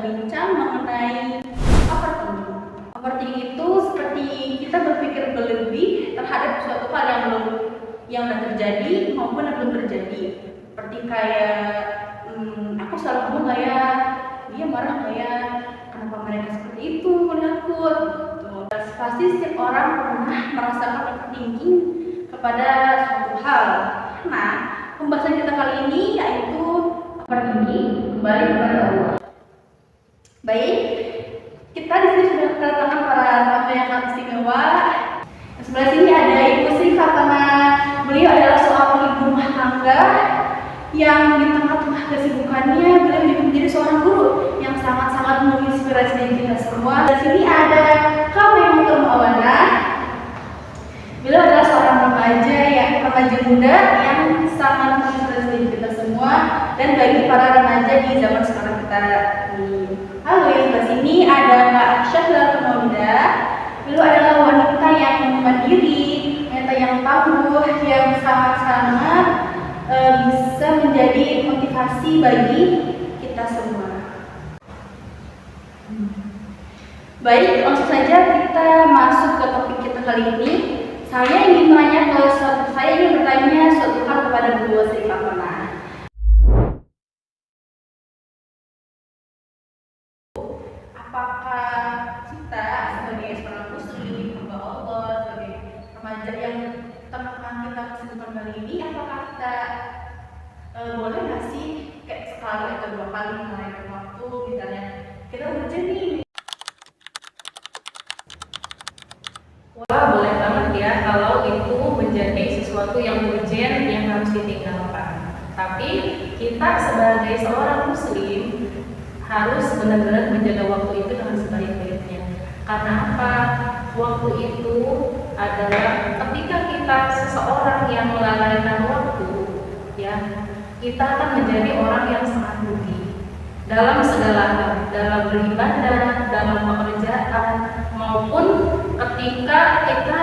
bincang mengenai overthinking. Overthinking itu seperti kita berpikir berlebih terhadap suatu hal yang sudah terjadi maupun yang belum terjadi. Seperti kayak aku salah ngomong nggak ya, dia marah nggak ya, kenapa mereka seperti itu melihatku. Pasti setiap orang pernah merasakan overthinking kepada suatu hal. Nah, pembahasan kita kali ini yaitu overthinking kembali kepada Allah. Baik, kita di sini sudah kedatangan para tamu yang sangat istimewa. Sebelah sini ada Ibu Sri karena beliau adalah seorang ibu rumah tangga yang di tengah-tengah kesibukannya beliau juga menjadi seorang guru yang sangat-sangat menginspirasi kita semua. Di sini ada Kak Maimunah Maulana. Beliau adalah seorang remaja muda yang sangat menginspirasi kita semua dan bagi para remaja di zaman sekarang kita ini. Halo, di sebelah sini ada Kak Syahla Maulida. Beliau adalah wanita yang mandiri, wanita yang tangguh, yang sangat-sangat bisa menjadi motivasi bagi kita semua. Baik, langsung saja kita masuk ke topik kita kali ini. Saya ingin bertanya suatu hal kepada Bu Sri Kapana. Apakah kita sebagai seorang muslim, hamba Allah, sebagai remaja yang tengah kita kesibukan kali ini, apakah kita boleh nggak sih kayak sekali atau dua kali merayakan waktu, misalnya kita udah nih. Wah, boleh banget ya kalau itu menjadi sesuatu yang urgent yang harus ditinggalkan. Tapi kita sebagai seorang muslim harus benar-benar menjaga waktu itu dengan sebaik-baiknya. Karena apa? Waktu itu adalah ketika kita seseorang yang melalaikan waktu, ya, kita akan menjadi orang yang sangat rugi dalam segala hal, dalam beribadah, dalam pekerjaan, maupun ketika kita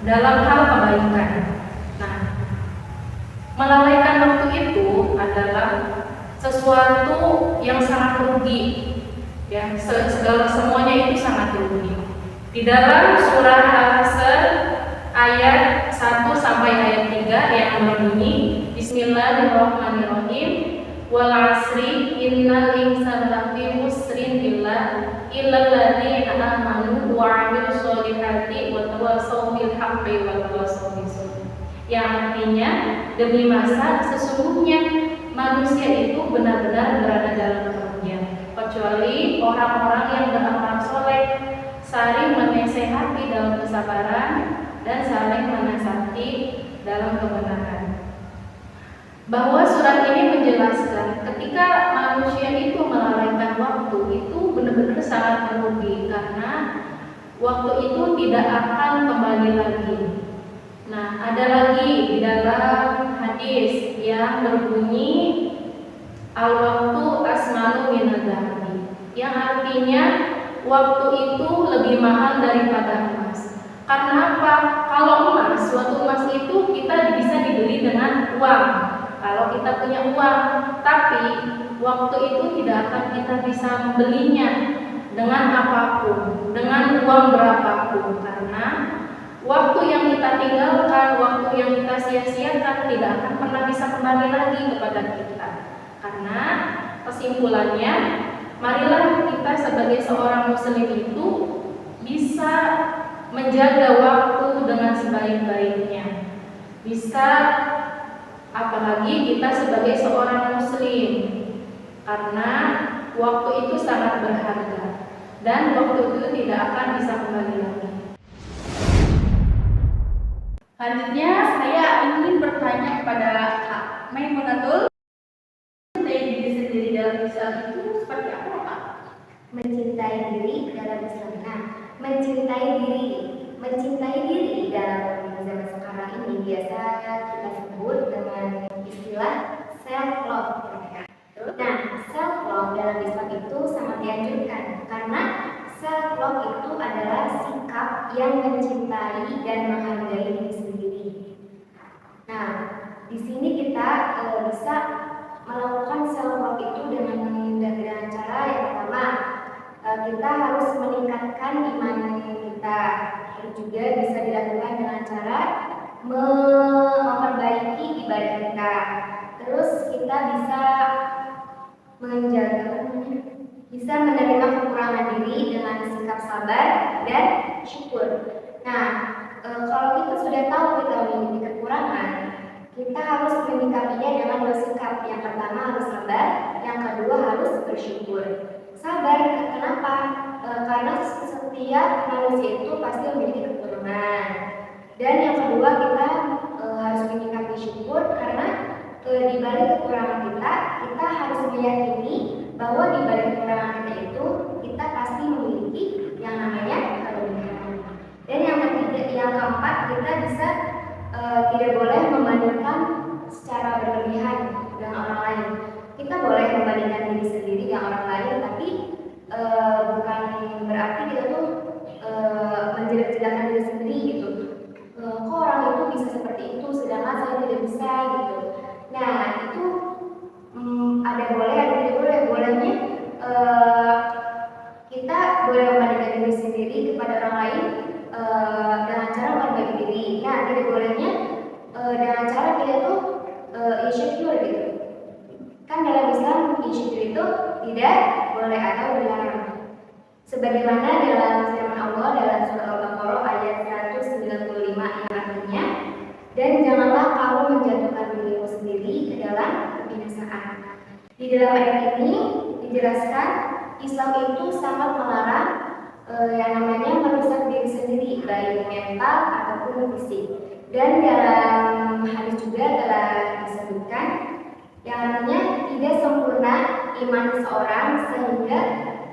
dalam hal kebaikan. Nah, melalaikan waktu itu adalah sesuatu yang sangat rugi, ya, semuanya itu sangat rugi. Di dalam surah Al-Asr ayat 1 sampai ayat 3 yang berbunyi, Bismillahirrahmanirrahim, wal asri innal insana lafi khusrin illal ladzina amanu wa 'amilus sholihati wa tawassaw bil haqqi wa tawassaw bis sabr. Yang artinya, demi masa sesungguhnya manusia itu benar-benar berada dalam kerugian, kecuali orang-orang yang beramal soleh, saling menasehati dalam kesabaran dan saling menasihati dalam kebenaran. Bahwa surat ini menjelaskan ketika manusia itu melalaikan waktu itu benar-benar sangat merugi karena waktu itu tidak akan kembali lagi. Nah, ada lagi di dalam hadis yang berbunyi al-waktu asmanu minadzahabi, yang artinya waktu itu lebih mahal daripada emas. Karena apa? Kalau emas, suatu emas itu kita bisa dibeli dengan uang. Kalau kita punya uang, tapi waktu itu tidak akan kita bisa membelinya dengan apapun, dengan uang berapapun, karena waktu yang kita tinggalkan, waktu yang kita sia-siakan tidak akan pernah bisa kembali lagi kepada kita. Karena kesimpulannya, marilah kita sebagai seorang muslim itu bisa menjaga waktu dengan sebaik-baiknya. Bisa, apalagi kita sebagai seorang muslim, karena waktu itu sangat berharga dan waktu itu tidak akan bisa kembali lagi. Selanjutnya saya ingin bertanya kepada Kak Maimunatul, mencintai diri sendiri dalam Islam itu seperti apa, Kak? Mencintai diri dalam Islam. Nah, mencintai diri dalam zaman sekarang ini biasa kita sebut dengan istilah self love. Nah, self love dalam Islam itu sangat dianjurkan karena self love itu adalah sikap yang mencintai dan menghargai diri sendiri. Nah, di sini kita bisa melakukan self love itu dengan cara yang pertama, kita harus meningkatkan iman kita. Terus juga bisa dilakukan dengan cara memperbaiki ibadah kita. Terus kita bisa menerima kekurangan diri dengan sikap sabar dan syukur. Nah, kalau kita sudah tahu kita memiliki kekurangan, kita harus menyikapinya dengan bersikap. Yang pertama harus sabar, yang kedua harus bersyukur. Sabar, kenapa? Karena setiap manusia itu pasti memiliki kekurangan. Dan yang kedua kita harus menyikapi syukur karena di balik kekurangan kita harus meyakini bahwa di balik kekurangan kita itu kita pasti memiliki yang namanya kelebihan. Dan yang keempat kita bisa tidak boleh membandingkan secara berlebihan dengan orang lain. Kita boleh membandingkan diri sendiri dengan orang lain, tapi bukan berarti kita tuh menjelek-jelekan diri sendiri gitu. Kok orang itu bisa seperti itu, sedangkan saya tidak bisa gitu. Nah itu ada boleh, ada tidak boleh. Bolehnya kita boleh membandingkan diri sendiri kepada orang lain dengan cara memperbaiki diri. Nah tidak bolehnya dengan cara kita tuh insecure gitu. Kan dalam Islam insecure itu tidak boleh atau dilarang. Sebagaimana dalam firman Allah dalam surah Al-Baqarah ayat 195 yang artinya, dan janganlah kamu menjatuhkan dirimu sendiri ke dalam kebinasaan. Di dalam ayat ini dijelaskan Islam itu sangat melarang yang namanya merusak diri sendiri, baik mental ataupun fisik. Dan dalam hadis juga telah disebutkan yang artinya tidak sempurna iman seseorang sehingga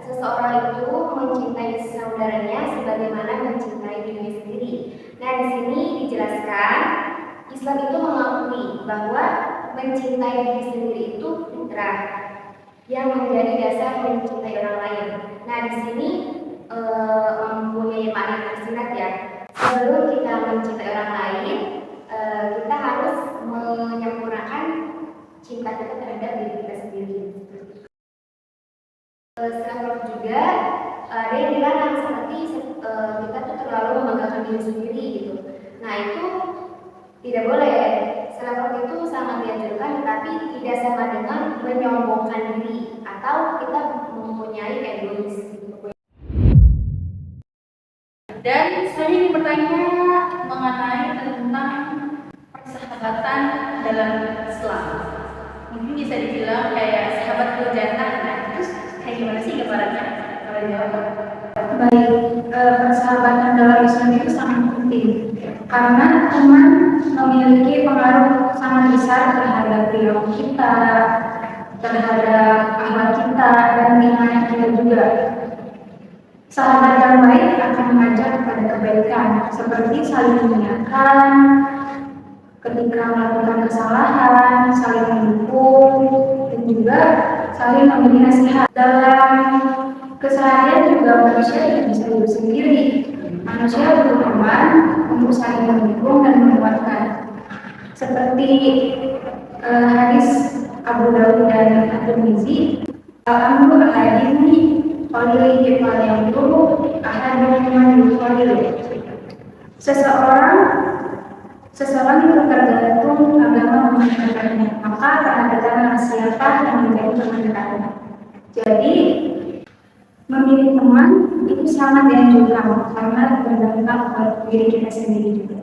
seseorang itu mencintai saudaranya sebagaimana mencintai dirinya sendiri. Nah di sini dijelaskan Islam itu mengakui bahwa mencintai diri sendiri itu fitrah yang menjadi dasar mencintai orang lain. Nah di sini mempunyai makna tersirat ya. Sebelum kita mencintai orang lain, kita harus menyempurnakan cinta kita terhadap diri kita sendiri. Self juga ada yang dilarang seperti kita tuh terlalu membanggakan diri sendiri gitu. Nah itu tidak boleh. Self itu sangat dianjurkan, tetapi tidak sama dengan menyombongkan diri atau kita mempunyai egois. Dan saya ingin bertanya mengenai tentang persahabatan dalam Islam. Mungkin bisa dibilang kayak sahabat jannah. Nah, terus kayak gimana sih gambarannya? Kalau jawab. Baik, persahabatan dalam Islam itu sangat penting karena teman memiliki pengaruh sangat besar terhadap perilaku kita, terhadap akhlak kita, dan keimanan kita juga. Sahabat yang baik akan mengajak kepada kebaikan, seperti saling mengingatkan ketika melakukan kesalahan, saling mendukung, dan juga saling memberi nasihat. Dalam keseharian juga manusia tidak bisa hidup sendiri. Manusia butuh teman untuk saling mendukung dan menguatkan. Seperti hadis Abu Dawud dan At-Tirmizi, al-amru al-hadini qalihi yang dulu ahadun qalihi. Seseorang itu tergantung agama mengatakannya, maka akan tergantung siapa yang menjadi teman dekatnya. Jadi memilih teman itu sangat dianjurkan karena berdampak pada diri kita sendiri juga.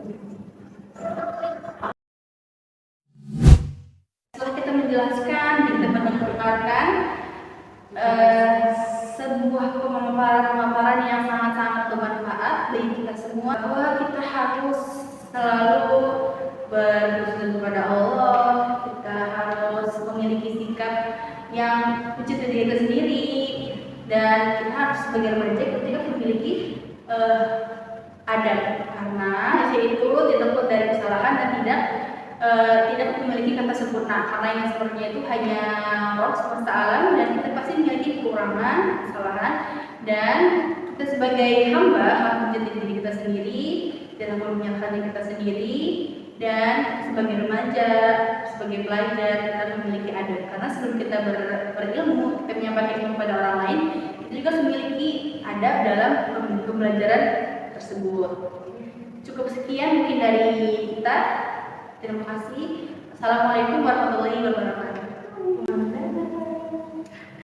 Setelah kita menjelaskan, kita mendengarkan sebuah pemaparan yang sangat-sangat bermanfaat bagi kita semua, bahwa kita harus selalu berdoa kepada Allah, kita harus memiliki sikap yang mencintai diri kita sendiri, dan kita harus sebagai remaja ketika memiliki adab, karena yaitu ditentu dari kesalahan dan tidak memiliki kata sempurna, karena yang sempurna itu hanya Allah semesta alam, dan kita pasti memiliki kekurangan, kesalahan, dan kita sebagai hamba harus menjadi diri kita sendiri dan memuliakan diri kita sendiri, Dan sebagai remaja, sebagai pelajar, kita memiliki adab. Karena sebelum kita berilmu, kita menyampaikan ilmu kepada orang lain, kita juga memiliki adab dalam pembelajaran tersebut. Cukup sekian mungkin dari kita. Terima kasih. Assalamualaikum warahmatullahi wabarakatuh.